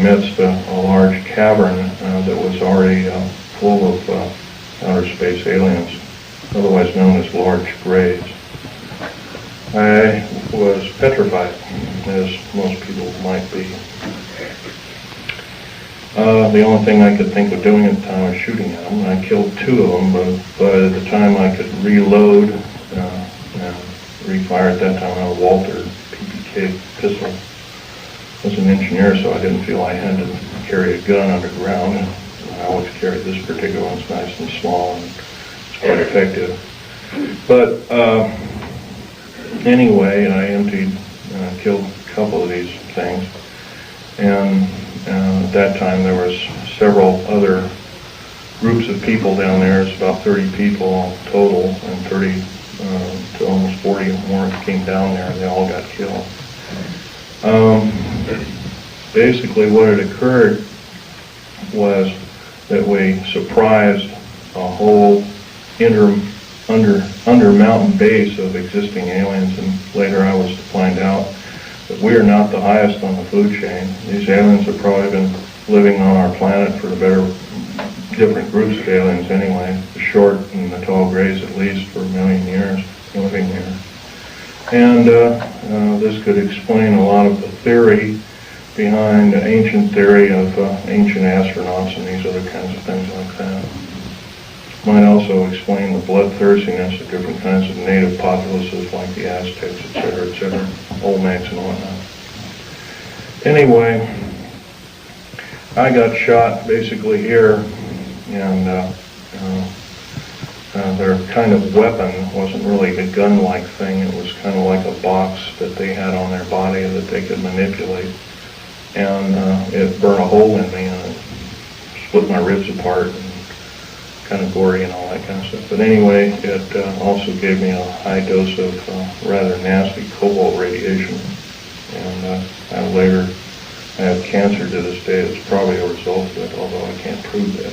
amidst a large cavern that was already full of outer space aliens, otherwise known as large grays. I was petrified, as most people might be. The only thing I could think of doing at the time was shooting at them. I killed 2 of them, but by the time I could reload and refire at that time, I had a Walter PPK pistol. I was an engineer, so I didn't feel I had to carry a gun underground. I always carried this particular one. It's nice and small, and it's quite effective. But anyway, I killed a couple of these things, and at that time there was several other groups of people down there. It's about 30 people total, and 30 to almost 40 or more came down there, and they all got killed. Basically what had occurred was that we surprised a whole under mountain base of existing aliens, and later I was to find out that we are not the highest on the food chain. These aliens have probably been living on our planet for different groups of aliens anyway, the short and the tall grays at least, for 1 million years living here. And this could explain a lot of the theory behind the ancient theory of ancient astronauts and these other kinds of things like that. Might also explain the bloodthirstiness of different kinds of native populaces like the Aztecs, etc., Olmecs and whatnot. Anyway, I got shot basically here, and their kind of weapon wasn't really a gun-like thing. It was kind of like a box that they had on their body that they could manipulate. And it burned a hole in me, and it split my ribs apart, and kind of gory and all that kind of stuff. But anyway, it also gave me a high dose of rather nasty cobalt radiation. And I have cancer to this day. It's probably a result of it, although I can't prove that.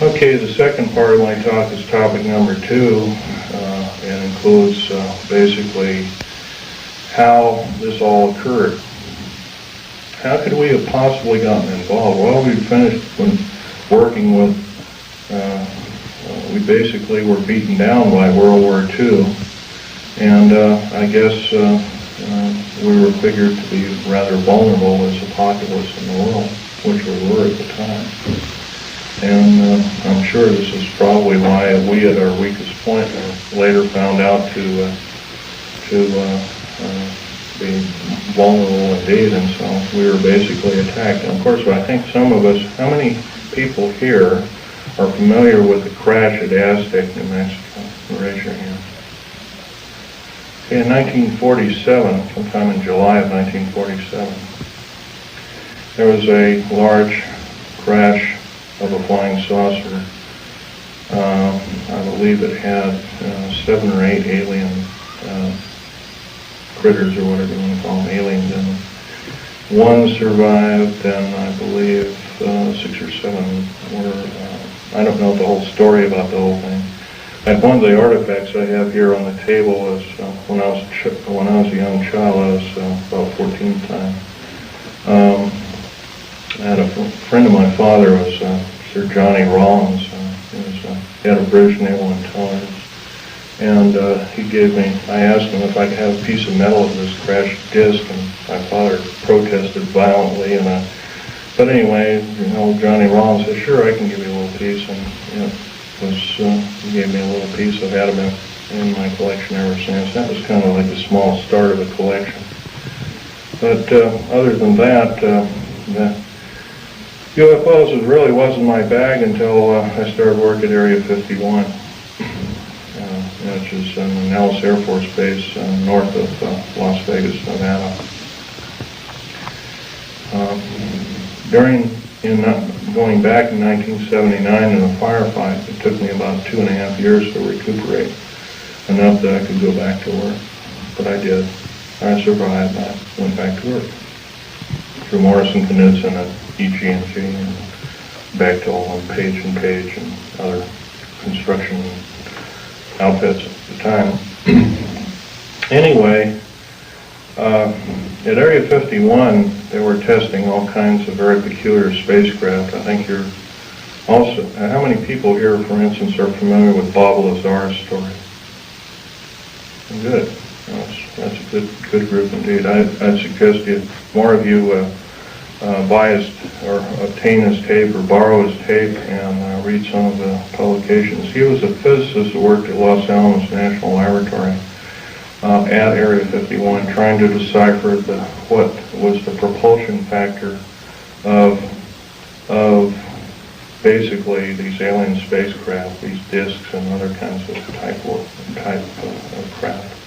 Okay, the second part of my talk is topic number 2, and includes basically how this all occurred. How could we have possibly gotten involved? Well, we finished working with, we basically were beaten down by World War II, and I guess we were figured to be rather vulnerable as a populace in the world, which we were at the time. And I'm sure this is probably why we at our weakest point later found out to be vulnerable indeed, and so we were basically attacked. And of course, I think some of us, how many people here are familiar with the crash at Aztec, New Mexico? Raise your hand. Okay, in 1947, sometime in July of 1947, there was a large crash of a flying saucer. I believe it had 7 or 8 alien critters, or whatever you want to call them, aliens in them. 1 survived, and I believe 6 or 7 were, I don't know the whole story about the whole thing. And one of the artifacts I have here on the table is when I was a young child. I was about 14 at the time. I had a friend of my father was Sir Johnny Rawlins. He had a British Naval Intelligence. And he gave me, I asked him if I could have a piece of metal of this crashed disc, and my father protested violently. But anyway, Johnny Rawlins said, "Sure, I can give you a little piece." And he gave me a little piece. I've had them in my collection ever since. That was kind of like the small start of a collection. But other than that, UFOs really wasn't my bag until I started work at Area 51. Which is in Nellis Air Force Base north of Las Vegas, Nevada. Going back in 1979 in a firefight, it took me about 2.5 years to recuperate, enough that I could go back to work. But I did. I survived. I went back to work through Morrison Knudsen at EG&G and Bechtel and Page and Page and other construction outfits at the time. Anyway, at Area 51, they were testing all kinds of very peculiar spacecraft. I think you're also, how many people here, for instance, are familiar with Baba Lazar's story? Good. That's a good group indeed. I'd suggest more of you buy his or obtain his tape or borrow his tape and read some of the publications. He was a physicist who worked at Los Alamos National Laboratory at Area 51, trying to decipher what was the propulsion factor of basically these alien spacecraft, these discs and other kinds of type of craft.